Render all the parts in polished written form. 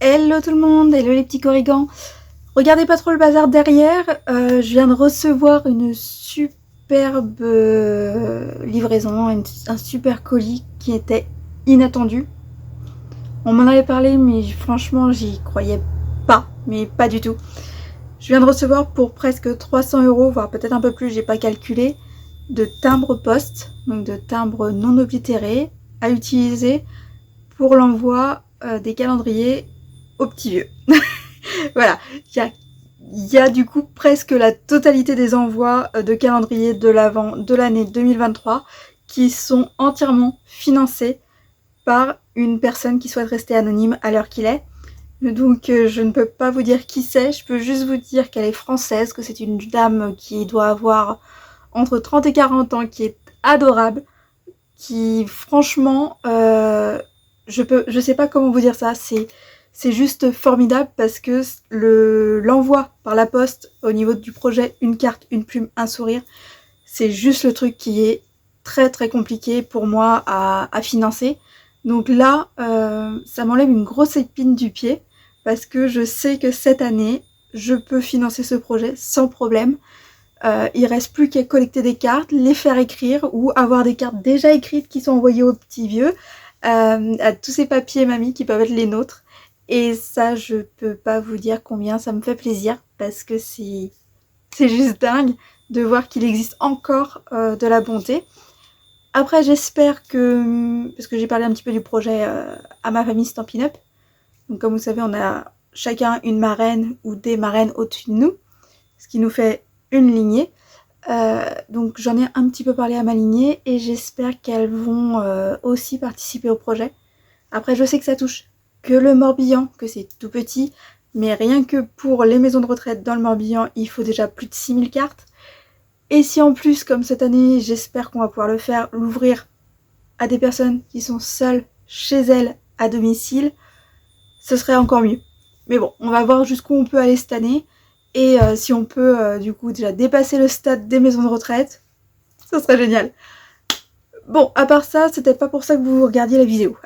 Hello tout le monde, hello les petits corrigans. Regardez pas trop le bazar derrière, je viens de recevoir une superbe livraison, un super colis qui était inattendu. On m'en avait parlé mais franchement j'y croyais pas, mais pas du tout. Je viens de recevoir pour presque 300 €, voire peut-être un peu plus, j'ai pas calculé, de timbres poste, donc de timbres non oblitérés à utiliser pour l'envoi des calendriers aux petits vieux. Voilà, il y a du coup presque la totalité des envois de calendrier de l'Avent de l'année 2023 qui sont entièrement financés par une personne qui souhaite rester anonyme à l'heure qu'il est. Donc je ne peux pas vous dire qui c'est, je peux juste vous dire qu'elle est française, que c'est une dame qui doit avoir entre 30 et 40 ans, qui est adorable, qui franchement, je sais pas comment vous dire ça, c'est juste formidable parce que l'envoi par la poste au niveau du projet une carte, une plume, un sourire, c'est juste le truc qui est très très compliqué pour moi à financer. Donc là, ça m'enlève une grosse épine du pied parce que je sais que cette année, je peux financer ce projet sans problème. Il reste plus qu'à collecter des cartes, les faire écrire ou avoir des cartes déjà écrites qui sont envoyées aux petits vieux, à tous ces papiers mamie qui peuvent être les nôtres. Et ça, je peux pas vous dire combien ça me fait plaisir parce que c'est juste dingue de voir qu'il existe encore de la bonté. Après, j'espère que, parce que j'ai parlé un petit peu du projet à ma famille Stampin' Up, donc comme vous savez, on a chacun une marraine ou des marraines au-dessus de nous, ce qui nous fait une lignée. Donc j'en ai un petit peu parlé à ma lignée et j'espère qu'elles vont aussi participer au projet. Après, je sais que ça touche que le Morbihan, que c'est tout petit, mais rien que pour les maisons de retraite dans le Morbihan, il faut déjà plus de 6000 cartes. Et si en plus, comme cette année, j'espère qu'on va pouvoir le faire, l'ouvrir à des personnes qui sont seules chez elles à domicile, ce serait encore mieux. Mais bon, on va voir jusqu'où on peut aller cette année. Et si on peut du coup déjà dépasser le stade des maisons de retraite, ce serait génial. Bon, à part ça, c'était pas pour ça que vous regardiez la vidéo.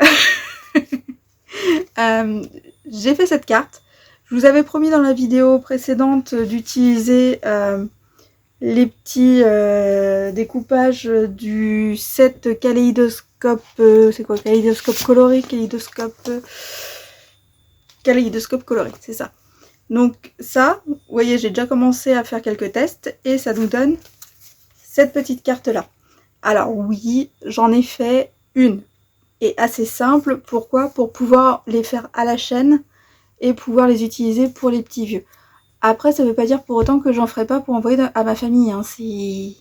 J'ai fait cette carte. Je vous avais promis dans la vidéo précédente d'utiliser les petits découpages du set kaléidoscope, c'est quoi, kaléidoscope coloré, kaléidoscope coloré, c'est ça. Donc ça, vous voyez, j'ai déjà commencé à faire quelques tests et ça nous donne cette petite carte là. Alors oui, j'en ai fait une et assez simple. Pourquoi? Pour pouvoir les faire à la chaîne et pouvoir les utiliser pour les petits vieux. Après, ça veut pas dire pour autant que j'en ferai pas pour envoyer à ma famille, hein. C'est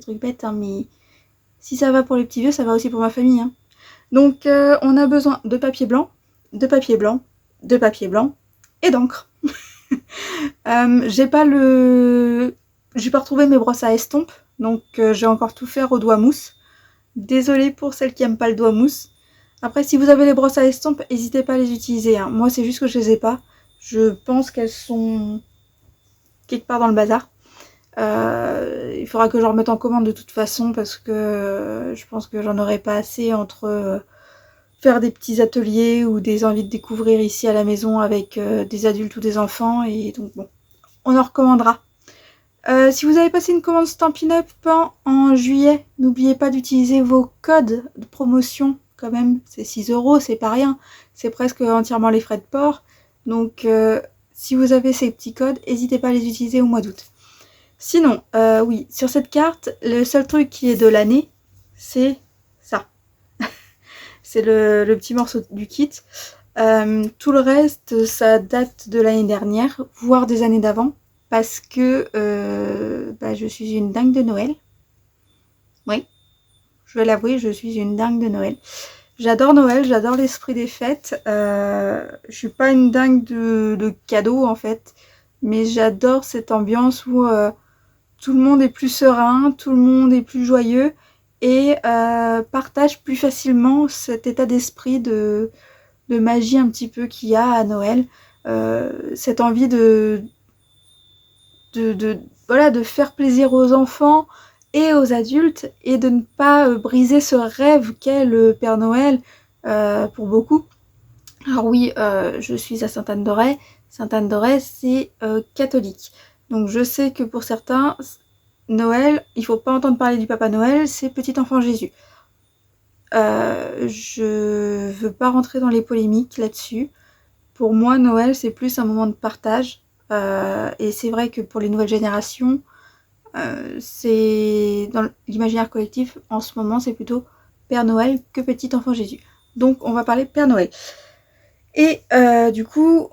truc bête, hein, mais si ça va pour les petits vieux, ça va aussi pour ma famille, hein. Donc on a besoin de papier blanc, de papier blanc, de papier blanc et d'encre. J'ai pas retrouvé mes brosses à estompe, donc j'ai encore tout faire au doigt mousse. Désolée pour celles qui aiment pas le doigt mousse. Après, si vous avez les brosses à estompe, n'hésitez pas à les utiliser, hein. Moi, c'est juste que je les ai pas. Je pense qu'elles sont quelque part dans le bazar. Il faudra que je remette en commande de toute façon parce que je pense que j'en aurai pas assez entre faire des petits ateliers ou des envies de découvrir ici à la maison avec des adultes ou des enfants, et donc bon, on en recommandera. Si vous avez passé une commande Stampin' Up en juillet, n'oubliez pas d'utiliser vos codes de promotion quand même, c'est 6 €, c'est pas rien, c'est presque entièrement les frais de port, donc si vous avez ces petits codes, n'hésitez pas à les utiliser au mois d'août. Sinon, oui, sur cette carte, le seul truc qui est de l'année, c'est ça. C'est le petit morceau du kit. Tout le reste, ça date de l'année dernière, voire des années d'avant, parce que je suis une dingue de Noël. Oui, je vais l'avouer, je suis une dingue de Noël. J'adore Noël, j'adore l'esprit des fêtes. Je suis pas une dingue de cadeaux en fait, mais j'adore cette ambiance où tout le monde est plus serein, tout le monde est plus joyeux et partage plus facilement cet état d'esprit de magie un petit peu qu'il y a à Noël. Cette envie de faire plaisir aux enfants et aux adultes et de ne pas briser ce rêve qu'est le Père Noël pour beaucoup. Alors oui, je suis à Sainte-Anne-d'Auray. Sainte-Anne-d'Auray, c'est catholique. Donc je sais que pour certains, Noël, il faut pas entendre parler du Papa Noël, c'est Petit Enfant Jésus. Je veux pas rentrer dans les polémiques là-dessus. Pour moi, Noël, c'est plus un moment de partage. Et c'est vrai que pour les nouvelles générations, c'est dans l'imaginaire collectif, en ce moment, c'est plutôt Père Noël que Petit Enfant Jésus. Donc on va parler Père Noël. Et du coup,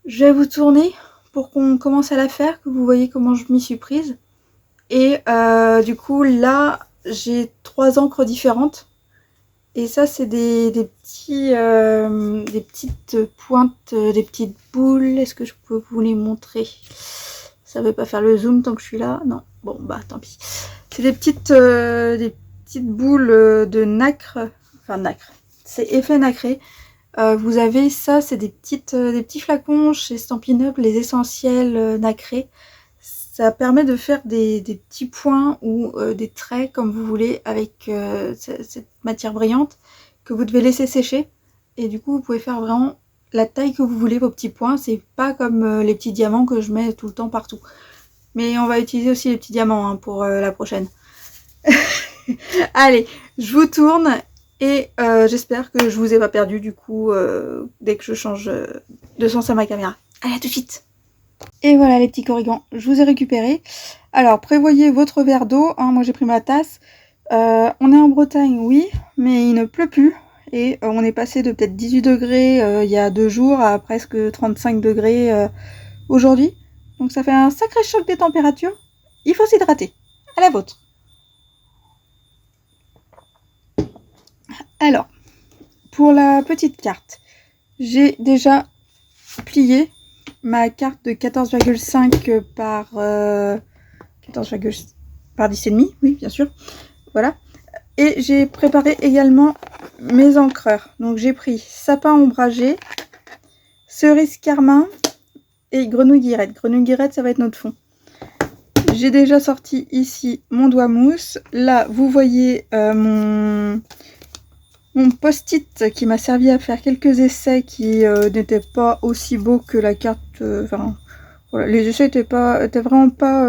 je vais vous tourner pour qu'on commence à la faire, que vous voyez comment je m'y suis prise. Et du coup, là, j'ai 3 encres différentes. Et ça, c'est des petites pointes, des petites boules. Est-ce que je peux vous les montrer? Ça veut pas faire le zoom tant que je suis là. Non, bon, bah tant pis. C'est des petites boules de nacre. Enfin, nacre. C'est effet nacré. Vous avez ça, c'est des petits flacons chez Stampin' Up, les essentiels nacrés. Ça permet de faire des petits points ou des traits comme vous voulez avec cette matière brillante que vous devez laisser sécher. Et du coup, vous pouvez faire vraiment la taille que vous voulez, vos petits points. C'est pas comme les petits diamants que je mets tout le temps partout. Mais on va utiliser aussi les petits diamants hein, pour la prochaine. Allez, je vous tourne et j'espère que je vous ai pas perdu du coup dès que je change de sens à ma caméra. Allez, à tout de suite. Et voilà les petits corrigans, je vous ai récupéré. Alors prévoyez votre verre d'eau, hein, moi j'ai pris ma tasse. On est en Bretagne, oui, mais il ne pleut plus. Et on est passé de peut-être 18 degrés il y a 2 jours à presque 35 degrés aujourd'hui. Donc ça fait un sacré choc des températures. Il faut s'hydrater. À la vôtre. Alors, pour la petite carte, j'ai déjà plié ma carte de 14,5 par 14, par 10,5, oui bien sûr, voilà. Et j'ai préparé également mes encreurs. Donc j'ai pris sapin ombragé, cerise carmin et grenouille guirette. Grenouille guirette, ça va être notre fond. J'ai déjà sorti ici mon doigt mousse. Là, vous voyez mon post-it qui m'a servi à faire quelques essais qui n'étaient pas aussi beaux que la carte. Enfin, voilà, les essais étaient vraiment pas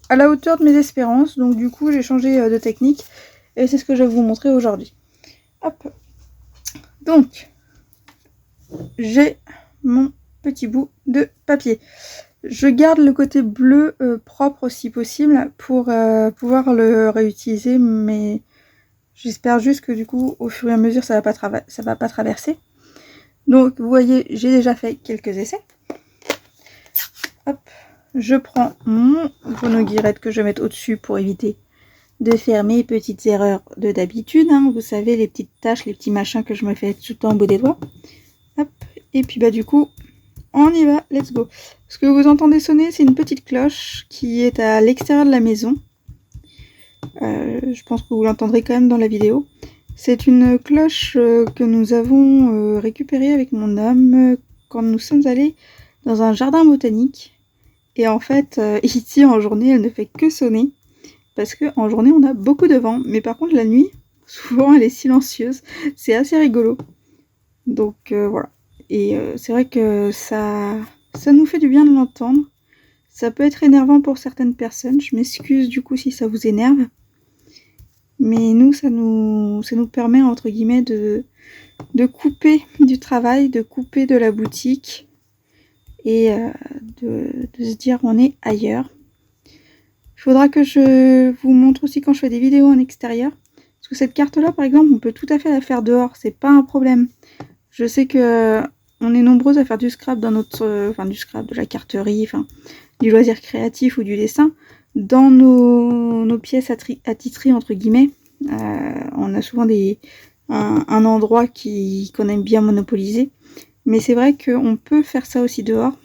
à la hauteur de mes espérances. Donc du coup, j'ai changé de technique et c'est ce que je vais vous montrer aujourd'hui. Hop. Donc, j'ai mon petit bout de papier. Je garde le côté bleu propre si possible pour pouvoir le réutiliser, mais j'espère juste que du coup, au fur et à mesure, ça va pas traverser. Donc, vous voyez, j'ai déjà fait quelques essais. Hop, je prends mon grenouille guirette que je vais mettre au-dessus pour éviter de faire mes petites erreurs de d'habitude. Hein. Vous savez, les petites taches, les petits machins que je me fais tout le temps au bout des doigts. Hop, et puis bah du coup, on y va, let's go. Ce que vous entendez sonner, c'est une petite cloche qui est à l'extérieur de la maison. Je pense que vous l'entendrez quand même dans la vidéo. C'est une cloche que nous avons récupérée avec mon homme quand nous sommes allés dans un jardin botanique. Et en fait, ici en journée, elle ne fait que sonner. Parce qu'en journée, on a beaucoup de vent. Mais par contre, la nuit, souvent, elle est silencieuse. C'est assez rigolo. Donc voilà. Et c'est vrai que ça nous fait du bien de l'entendre. Ça peut être énervant pour certaines personnes. Je m'excuse du coup si ça vous énerve. Mais nous, ça nous permet, entre guillemets, de couper du travail, de couper de la boutique et de se dire on est ailleurs. Il faudra que je vous montre aussi quand je fais des vidéos en extérieur. Parce que cette carte-là, par exemple, on peut tout à fait la faire dehors. C'est pas un problème. Je sais que on est nombreuses à faire du scrap dans notre... Enfin, du scrap, de la carterie, enfin, du loisir créatif ou du dessin. Dans nos pièces attitrées, entre guillemets, on a souvent un endroit qu'on aime bien monopoliser. Mais c'est vrai qu'on peut faire ça aussi dehors.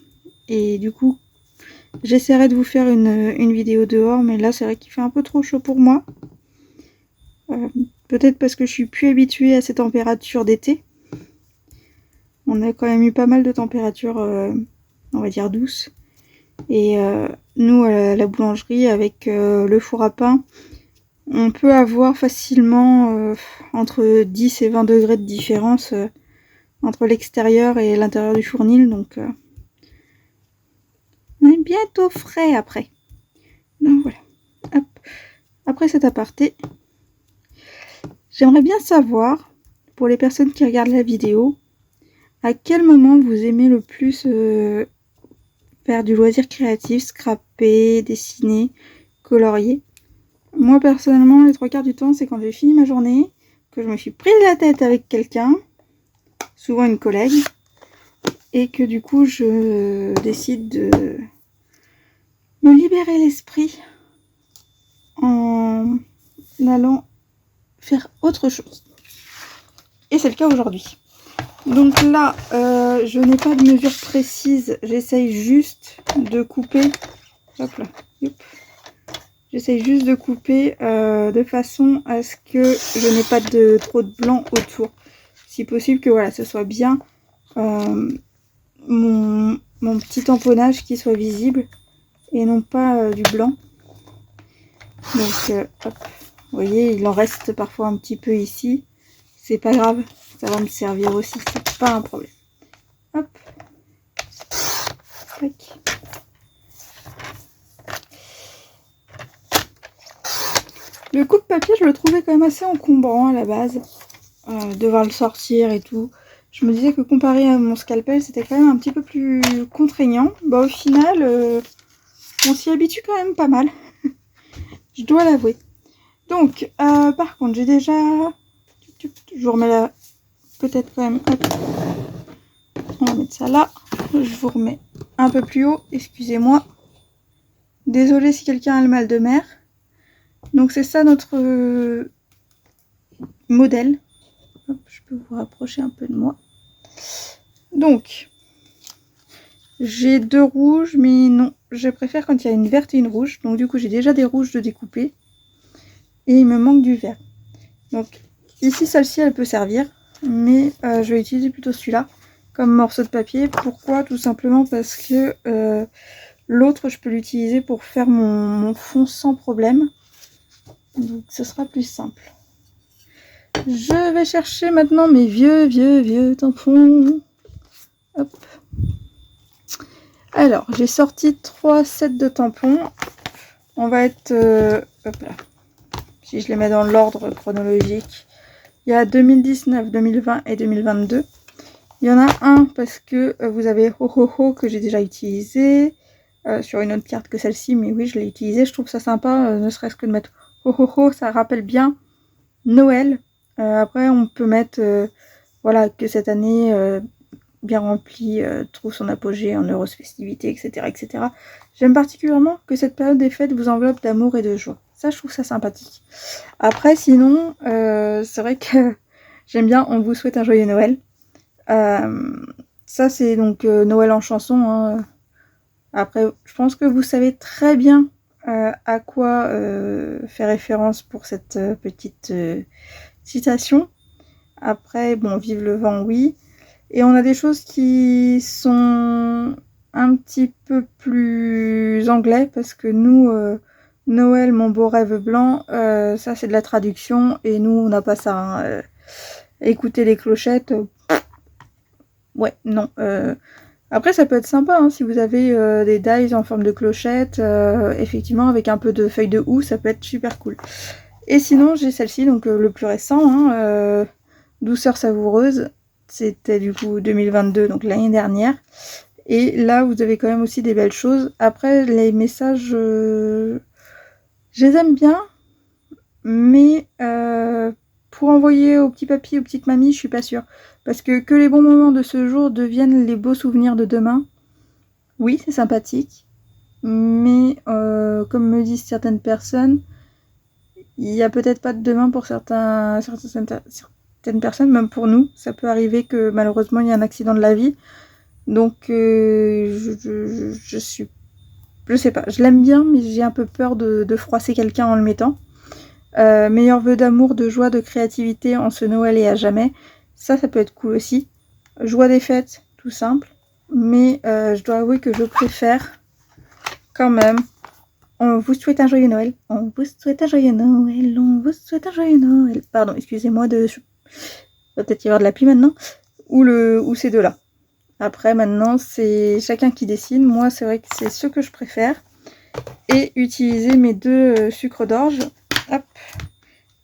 Et du coup, j'essaierai de vous faire une vidéo dehors. Mais là, c'est vrai qu'il fait un peu trop chaud pour moi. Peut-être parce que je suis plus habituée à ces températures d'été. On a quand même eu pas mal de températures, on va dire douces. Et nous, à la boulangerie, avec le four à pain, on peut avoir facilement entre 10 et 20 degrés de différence entre l'extérieur et l'intérieur du fournil, donc on est bientôt frais après. Donc voilà. Hop. Après cet aparté, j'aimerais bien savoir, pour les personnes qui regardent la vidéo, à quel moment vous aimez le plus faire du loisir créatif, scraper, dessiner, colorier. Moi personnellement, les 3/4 du temps, c'est quand j'ai fini ma journée, que je me suis prise la tête avec quelqu'un, souvent une collègue, et que du coup je décide de me libérer l'esprit en allant faire autre chose. Et c'est le cas aujourd'hui. Donc là, je n'ai pas de mesure précise, j'essaye juste de couper. Hop là, hop. J'essaye juste de couper de façon à ce que je n'ai pas trop de blanc autour. Si possible que voilà, ce soit bien mon petit tamponnage qui soit visible et non pas du blanc. Donc hop, vous voyez, il en reste parfois un petit peu ici. C'est pas grave, ça va me servir aussi, c'est pas un problème. Hop. Tac. Le coupe-papier, je le trouvais quand même assez encombrant à la base. Devoir le sortir et tout. Je me disais que comparé à mon scalpel, c'était quand même un petit peu plus contraignant. Bah au final, on s'y habitue quand même pas mal. Je dois l'avouer. Donc, par contre, j'ai déjà... Je vous remets là, peut-être quand même... Hop. On va mettre ça là. Je vous remets un peu plus haut, excusez-moi. Désolée si quelqu'un a le mal de mer. Donc c'est ça notre modèle. Hop, je peux vous rapprocher un peu de moi. Donc, j'ai 2 rouges, mais non, je préfère quand il y a une verte et une rouge. Donc du coup, j'ai déjà des rouges de découper. Et il me manque du vert. Donc ici, celle-ci, elle peut servir. Mais je vais utiliser plutôt celui-là comme morceau de papier. Pourquoi? Tout simplement parce que l'autre, je peux l'utiliser pour faire mon fond sans problème. Donc ce sera plus simple. Je vais chercher maintenant mes vieux tampons. Hop. Alors, j'ai sorti 3 sets de tampons. On va être... hop là. Si je les mets dans l'ordre chronologique. Il y a 2019, 2020 et 2022. Il y en a un parce que vous avez Ho Ho Ho que j'ai déjà utilisé. Sur une autre carte que celle-ci. Mais oui, je l'ai utilisé. Je trouve ça sympa, ne serait-ce que de mettre Ho Ho Ho. Ça rappelle bien Noël. Après, on peut mettre... voilà, que cette année... bien rempli, trouve son apogée en heureuse festivité, etc. etc. J'aime particulièrement que cette période des fêtes vous enveloppe d'amour et de joie. Ça, je trouve ça sympathique. Après, sinon, c'est vrai que j'aime bien On vous souhaite un joyeux Noël. Ça, c'est donc Noël en chanson. Hein. Après, je pense que vous savez très bien à quoi fait référence pour cette petite citation. Après, bon, vive le vent, oui. Et on a des choses qui sont un petit peu plus anglais parce que nous, Noël, mon beau rêve blanc, ça c'est de la traduction et nous on n'a pas ça. Hein. Écouter les clochettes, ouais, non. Après ça peut être sympa hein, si vous avez des dies en forme de clochette, effectivement avec un peu de feuilles de houx, ça peut être super cool. Et sinon j'ai celle-ci, donc le plus récent, hein, Douceur savoureuse. C'était du coup 2022, donc l'année dernière. Et là, vous avez quand même aussi des belles choses. Après, les messages, je les aime bien. Mais pour envoyer aux petits papis, aux petites mamies, je suis pas sûre. Parce que les bons moments de ce jour deviennent les beaux souvenirs de demain. Oui, c'est sympathique. Mais comme me disent certaines personnes, il n'y a peut-être pas de demain pour certaines personnes, même pour nous. Ça peut arriver que malheureusement il y a un accident de la vie. Donc je sais pas, je l'aime bien mais j'ai un peu peur de froisser quelqu'un en le mettant. Meilleurs vœux d'amour, de joie, de créativité en ce Noël et à jamais. Ça peut être cool aussi. Joie des fêtes, tout simple. Mais je dois avouer que je préfère quand même. On vous souhaite un joyeux Noël. On vous souhaite un joyeux Noël. On vous souhaite un joyeux Noël. Pardon, excusez-moi de... Il va peut-être y avoir de la pluie maintenant. ou ces deux-là. Après, maintenant, c'est chacun qui décide. Moi, c'est vrai que c'est ce que je préfère. Et utiliser mes deux sucres d'orge. Hop.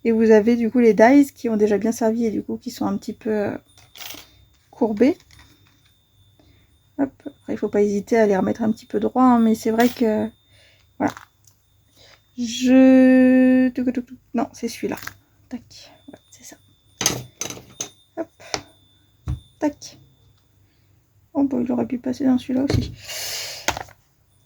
Et vous avez du coup les dies qui ont déjà bien servi et du coup qui sont un petit peu courbés. Hop. Après, il faut pas hésiter à les remettre un petit peu droit, hein, mais c'est vrai que... Voilà. Non, c'est celui-là. Tac. Ouais, c'est ça. Hop. Tac. Oh, bah, il aurait pu passer dans celui-là aussi.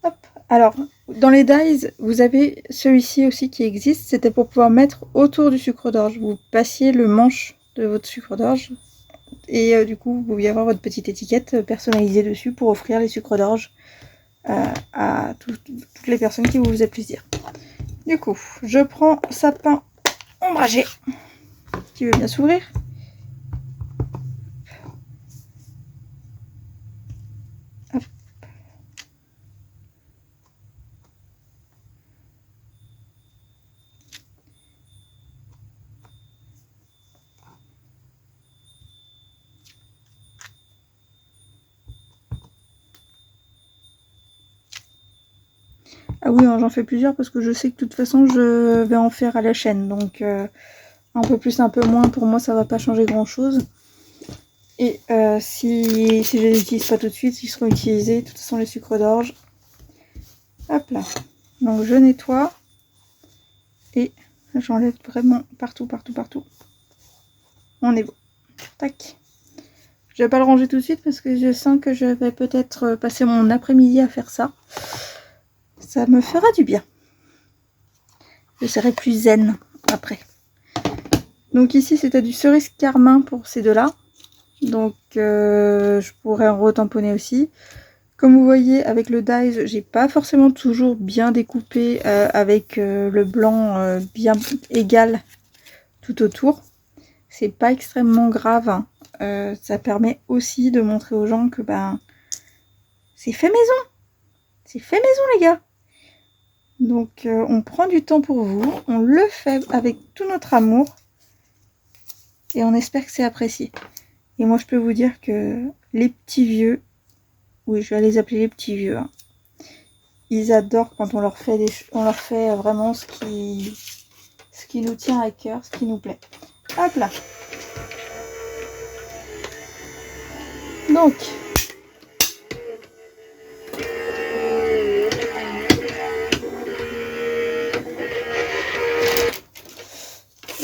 Hop. Alors, dans les dies, vous avez celui-ci aussi qui existe. C'était pour pouvoir mettre autour du sucre d'orge. Vous passiez le manche de votre sucre d'orge. Et du coup, vous pouviez avoir votre petite étiquette personnalisée dessus pour offrir les sucres d'orge à toutes les personnes qui vous faisaient plaisir. Du coup, je prends sapin ombragé qui veut bien s'ouvrir. Hop. Ah oui, j'en fais plusieurs parce que je sais que de toute façon je vais en faire à la chaîne. Donc un peu plus, un peu moins, pour moi ça va pas changer grand chose. Et si je les utilise pas tout de suite, ils seront utilisés. De toute façon les sucres d'orge. Hop là. Donc je nettoie. Et j'enlève vraiment partout. On est beau. Tac. Je vais pas le ranger tout de suite parce que je sens que je vais peut-être passer mon après-midi à faire ça. Ça me fera du bien. Je serai plus zen après. Donc ici c'était du cerise carmin pour ces deux-là. Donc je pourrais en retamponner aussi. Comme vous voyez avec le dies, j'ai pas forcément toujours bien découpé avec le blanc bien égal tout autour. C'est pas extrêmement grave. Hein. Ça permet aussi de montrer aux gens que ben c'est fait maison. C'est fait maison les gars. Donc on prend du temps pour vous, on le fait avec tout notre amour et on espère que c'est apprécié. Et moi je peux vous dire que les petits vieux, oui je vais les appeler les petits vieux, hein, ils adorent quand on leur fait vraiment ce qui nous tient à cœur, ce qui nous plaît. Hop là. Donc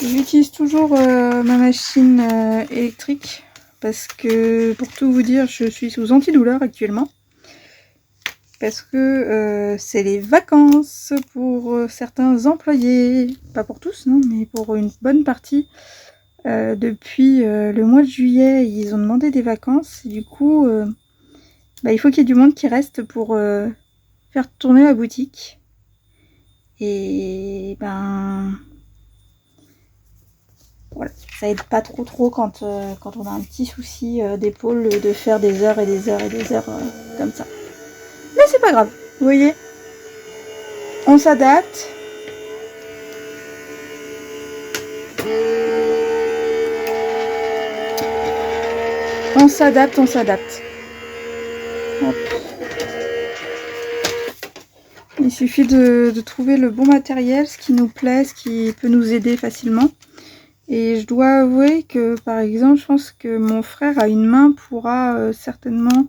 j'utilise toujours ma machine électrique parce que pour tout vous dire je suis sous antidouleur actuellement parce que c'est les vacances pour certains employés, pas pour tous non, mais pour une bonne partie. Depuis le mois de juillet ils ont demandé des vacances et du coup il faut qu'il y ait du monde qui reste pour faire tourner la boutique et ben voilà, ça aide pas trop quand on a un petit souci d'épaule de faire des heures et des heures et des heures comme ça. Mais c'est pas grave, vous voyez, on s'adapte. On s'adapte. Hop. Il suffit de trouver le bon matériel, ce qui nous plaît, ce qui peut nous aider facilement. Et je dois avouer que, par exemple, je pense que mon frère à une main pourra certainement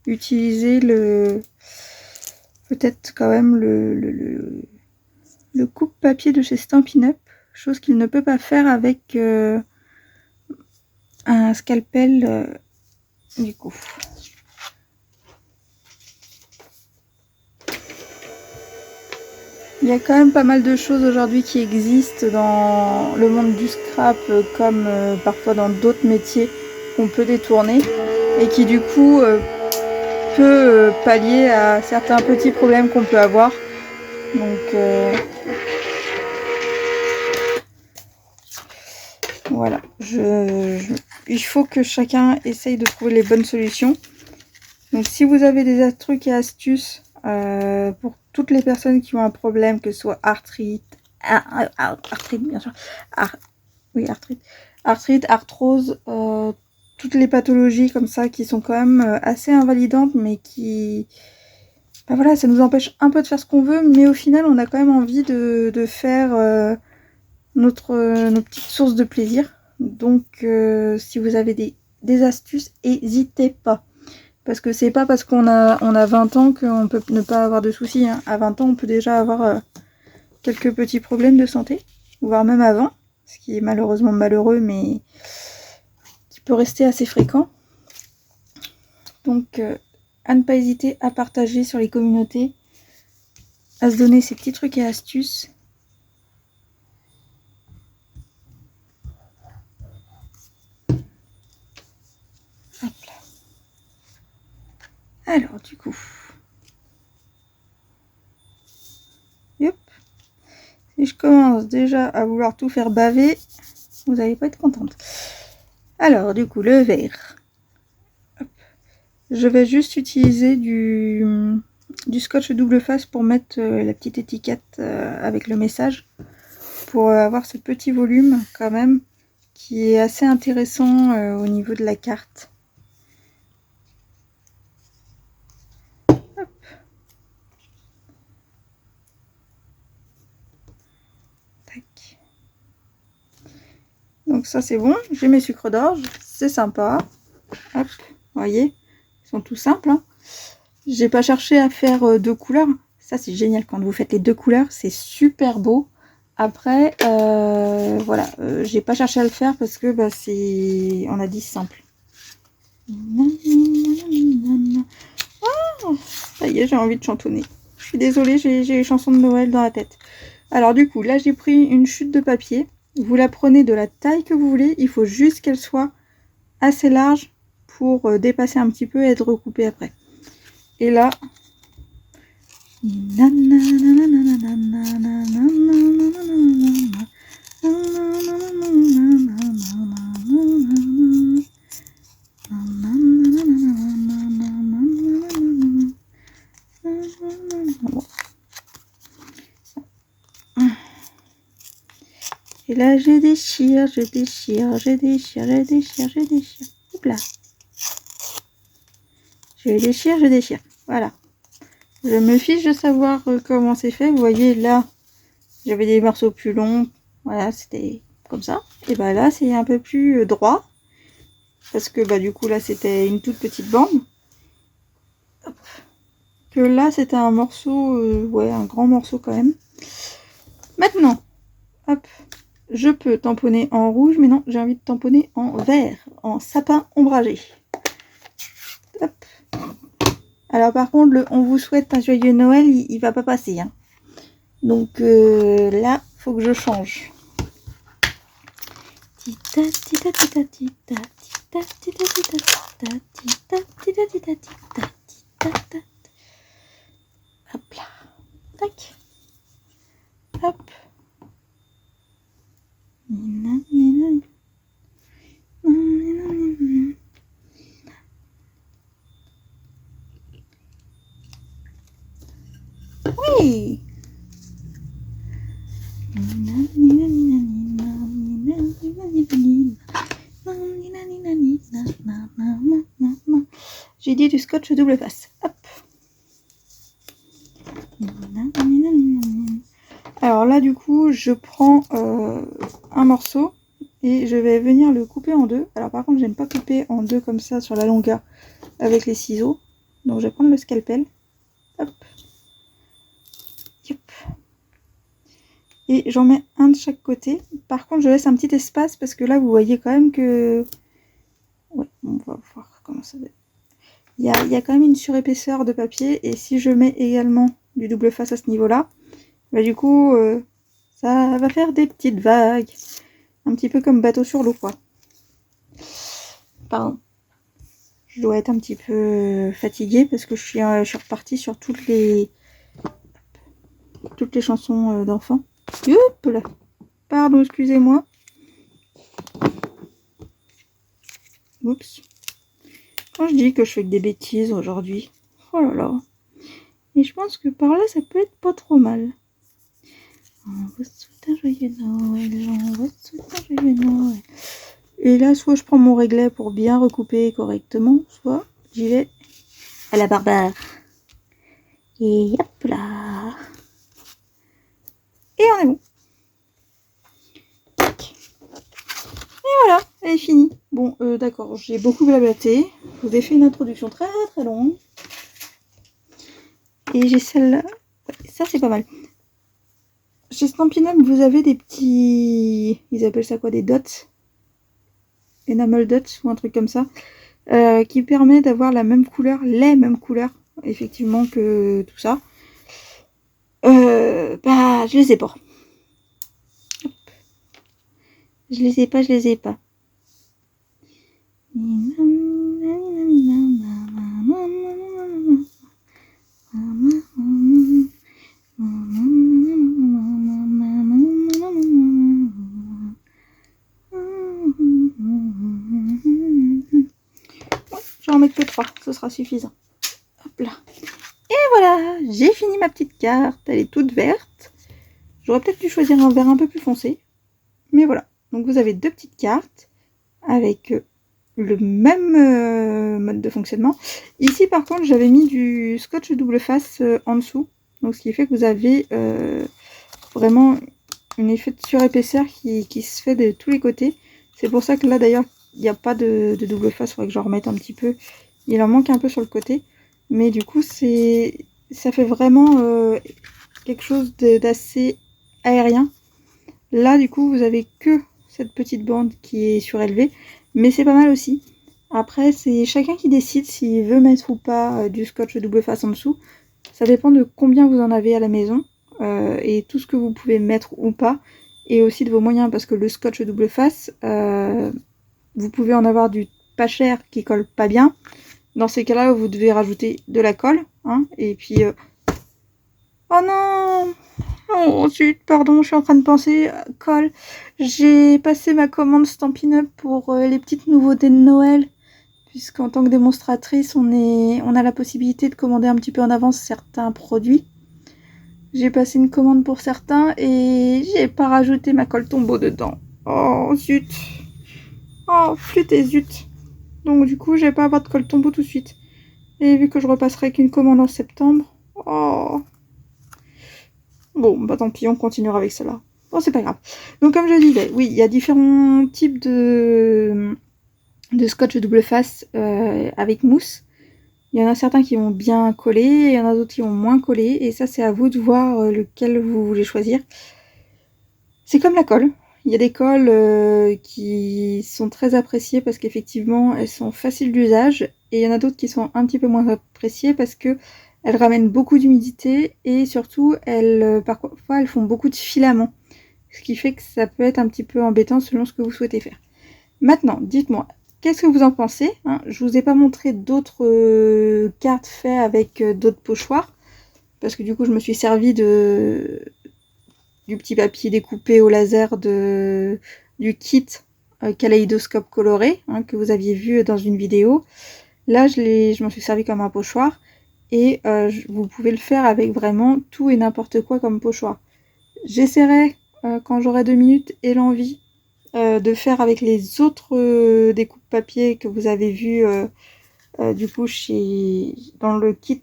utiliser peut-être quand même le coupe-papier de chez Stampin' Up, chose qu'il ne peut pas faire avec un scalpel du coup. Il y a quand même pas mal de choses aujourd'hui qui existent dans le monde du scrap, comme parfois dans d'autres métiers qu'on peut détourner et qui du coup peut pallier à certains petits problèmes qu'on peut avoir. Donc voilà, il faut que chacun essaye de trouver les bonnes solutions. Donc si vous avez des trucs et astuces pour toutes les personnes qui ont un problème, que ce soit arthrite bien sûr, arthrite, arthrose, toutes les pathologies comme ça qui sont quand même assez invalidantes, mais qui... Ben voilà, ça nous empêche un peu de faire ce qu'on veut, mais au final, on a quand même envie de faire nos petites sources de plaisir. Donc, si vous avez des astuces, n'hésitez pas. Parce que c'est pas parce qu'on a 20 ans qu'on peut ne pas avoir de soucis. Hein. À 20 ans, on peut déjà avoir quelques petits problèmes de santé, voire même avant, ce qui est malheureusement malheureux, mais qui peut rester assez fréquent. Donc, à ne pas hésiter à partager sur les communautés, à se donner ces petits trucs et astuces. Hop là. Alors, du coup, hop. Si je commence déjà à vouloir tout faire baver, vous n'allez pas être contente. Alors, du coup, le verre. Hop. Je vais juste utiliser du scotch double face pour mettre la petite étiquette avec le message. Pour avoir ce petit volume quand même, qui est assez intéressant au niveau de la carte. Hop. Tac. Donc ça c'est bon, j'ai mes sucres d'orge, c'est sympa. Hop, vous voyez, ils sont tout simples. Hein. J'ai pas cherché à faire deux couleurs. Ça c'est génial quand vous faites les deux couleurs, c'est super beau. Après, voilà, j'ai pas cherché à le faire parce que bah, c'est, on a dit simple. Oh, ça y est, j'ai envie de chantonner. Je suis désolée, j'ai les chansons de Noël dans la tête. Alors du coup, là j'ai pris une chute de papier. Vous la prenez de la taille que vous voulez. Il faut juste qu'elle soit assez large pour dépasser un petit peu et être recoupée après. Et là... Et là, je déchire, je déchire, je déchire, je déchire, je déchire. Hop là. Je déchire, je déchire. Voilà. Je me fiche de savoir comment c'est fait. Vous voyez, là, j'avais des morceaux plus longs. Voilà, c'était comme ça. Et bah là, c'est un peu plus droit. Parce que bah du coup, là, c'était une toute petite bande. Hop. Que là, c'était un morceau, ouais, un grand morceau quand même. Maintenant, hop. Je peux tamponner en rouge, mais non, j'ai envie de tamponner en vert, en sapin ombragé. Hop. Alors par contre, le on vous souhaite un joyeux Noël, il va pas passer. Hein. Donc là, faut que je change. Hop là. Tac. Hop. Oui. J'ai dit du scotch double face. Hop. Alors là, du coup, je prends un morceau et je vais venir le couper en deux. Alors par contre, j'aime pas couper en deux comme ça sur la longueur avec les ciseaux. Donc je vais prendre le scalpel. Hop. Yop. Et j'en mets un de chaque côté. Par contre, je laisse un petit espace parce que là, vous voyez quand même que... Ouais, on va voir comment ça va. Il y a quand même une surépaisseur de papier. Et si je mets également du double face à ce niveau-là, bah du coup, ça va faire des petites vagues. Un petit peu comme bateau sur l'eau, quoi. Pardon. Je dois être un petit peu fatiguée parce que je suis repartie sur toutes les chansons d'enfants. Hop là. Pardon, excusez-moi. Oups. Quand je dis que je fais des bêtises aujourd'hui. Oh là là. Et je pense que par là, ça peut être pas trop mal. On vous souhaite un joyeux Noël. On vous souhaite un joyeux Noël. Et là, soit je prends mon réglet pour bien recouper correctement, soit j'y vais à la barbare. Et hop là. Et on est bon. Et voilà, elle est finie. Bon, d'accord, j'ai beaucoup blablaté. Je vous ai fait une introduction très très longue. Et j'ai celle-là. Ouais, ça, c'est pas mal. Chez Stampin' Up, vous avez des petits... Ils appellent ça quoi? Des dots? Enamel dots ou un truc comme ça. Qui permet d'avoir la même couleur, les mêmes couleurs, effectivement, que tout ça. Bah, je les ai pas. Hop. Je les ai pas. Je vais en mettre que 3, ce sera suffisant. Hop là. Et voilà, j'ai fini ma petite carte. Elle est toute verte. J'aurais peut-être dû choisir un vert un peu plus foncé. Mais voilà. Donc vous avez 2 petites cartes avec le même mode de fonctionnement. Ici par contre j'avais mis du scotch double face en dessous. Donc ce qui fait que vous avez vraiment un effet de surépaisseur qui se fait de tous les côtés. C'est pour ça que là d'ailleurs il n'y a pas de double face. Il faudrait que je remette un petit peu. Il en manque un peu sur le côté. Mais du coup ça fait vraiment quelque chose d'assez aérien. Là du coup vous avez que cette petite bande qui est surélevée. Mais c'est pas mal aussi. Après, c'est chacun qui décide s'il veut mettre ou pas du scotch double face en dessous. Ça dépend de combien vous en avez à la maison. Et tout ce que vous pouvez mettre ou pas. Et aussi de vos moyens. Parce que le scotch double face, vous pouvez en avoir du pas cher qui colle pas bien. Dans ces cas-là, vous devez rajouter de la colle. Hein, et puis... Oh non! Oh zut, pardon, je suis en train de penser, colle. J'ai passé ma commande Stampin' Up pour les petites nouveautés de Noël. Puisqu'en tant que démonstratrice, on a la possibilité de commander un petit peu en avance certains produits. J'ai passé une commande pour certains et j'ai pas rajouté ma colle tombeau dedans. Oh zut! Oh flûte et zut! Donc du coup, je vais pas avoir de colle tombeau tout de suite. Et vu que je repasserai qu'une commande en septembre, oh... Bon, bah tant pis, on continuera avec cela. Bon, c'est pas grave. Donc comme je disais, oui, il y a différents types de scotch double face avec mousse. Il y en a certains qui vont bien coller, il y en a d'autres qui vont moins coller, et ça c'est à vous de voir lequel vous voulez choisir. C'est comme la colle. Il y a des colles qui sont très appréciées parce qu'effectivement elles sont faciles d'usage, et il y en a d'autres qui sont un petit peu moins appréciées parce que elles ramènent beaucoup d'humidité et surtout parfois elles font beaucoup de filaments. Ce qui fait que ça peut être un petit peu embêtant selon ce que vous souhaitez faire. Maintenant, dites-moi, qu'est-ce que vous en pensez, hein? Je vous ai pas montré d'autres cartes faites avec d'autres pochoirs. Parce que du coup je me suis servi du petit papier découpé au laser du kit kaléidoscope coloré, hein, que vous aviez vu dans une vidéo. Là je m'en suis servi comme un pochoir. Et vous pouvez le faire avec vraiment tout et n'importe quoi comme pochoir. J'essaierai, quand j'aurai 2 minutes et l'envie, de faire avec les autres découpes papier que vous avez vu du coup dans le kit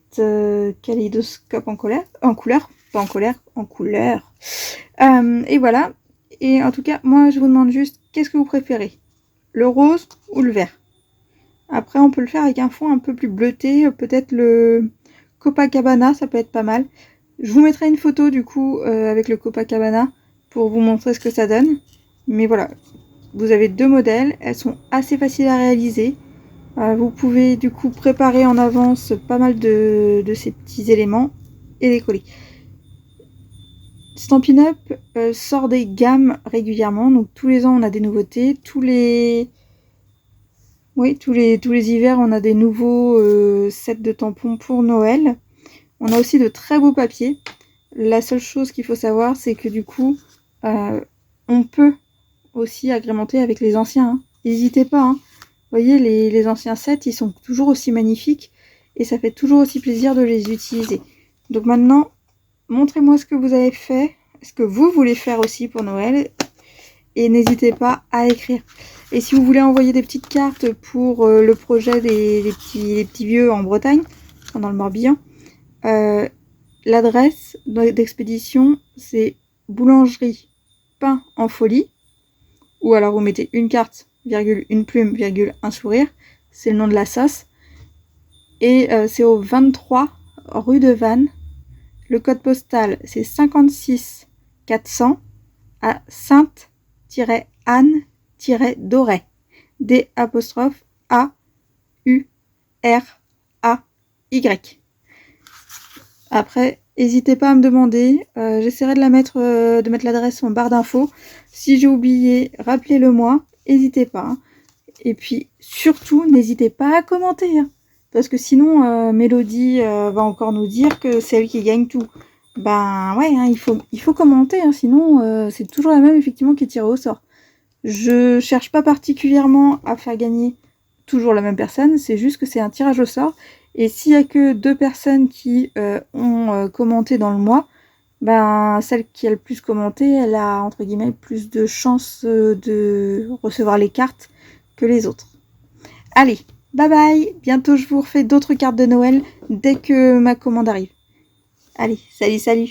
kaléidoscope en couleur, pas en colère, en couleur. Et voilà. Et en tout cas, moi je vous demande juste, qu'est-ce que vous préférez? Le rose ou le vert? Après, on peut le faire avec un fond un peu plus bleuté, peut-être le Copacabana, ça peut être pas mal. Je vous mettrai une photo du coup avec le Copacabana pour vous montrer ce que ça donne. Mais voilà, vous avez 2 modèles, elles sont assez faciles à réaliser. Vous pouvez du coup préparer en avance pas mal de ces petits éléments et les coller. Stampin' Up sort des gammes régulièrement, donc tous les ans on a des nouveautés, tous les hivers, on a des nouveaux sets de tampons pour Noël. On a aussi de très beaux papiers. La seule chose qu'il faut savoir, c'est que du coup, on peut aussi agrémenter avec les anciens. Hein. N'hésitez pas. Hein. Vous voyez, les anciens sets, ils sont toujours aussi magnifiques. Et ça fait toujours aussi plaisir de les utiliser. Donc maintenant, montrez-moi ce que vous avez fait. Ce que vous voulez faire aussi pour Noël. Et n'hésitez pas à écrire. Et si vous voulez envoyer des petites cartes pour le projet des petits vieux en Bretagne, enfin dans le Morbihan, l'adresse d'expédition c'est boulangerie Pain en Folie, ou alors vous mettez une carte, virgule, une plume, virgule, un sourire, c'est le nom de la sauce, et c'est au 23 rue de Vannes. Le code postal c'est 56 400 à Sainte-Anne-Dorey. D'_A_U_R_A_Y. Après, n'hésitez pas à me demander. J'essaierai de mettre l'adresse en barre d'infos. Si j'ai oublié, rappelez-le moi. N'hésitez pas. Hein. Et puis, surtout, n'hésitez pas à commenter. Hein, parce que sinon, Mélodie va encore nous dire que c'est elle qui gagne tout. Ben ouais, hein, il faut commenter. Hein, sinon, c'est toujours la même, effectivement, qui est tirée au sort. Je cherche pas particulièrement à faire gagner toujours la même personne. C'est juste que c'est un tirage au sort. Et s'il y a que 2 personnes qui ont commenté dans le mois, ben celle qui a le plus commenté, elle a entre guillemets plus de chances de recevoir les cartes que les autres. Allez, bye bye. Bientôt je vous refais d'autres cartes de Noël dès que ma commande arrive. Allez, salut.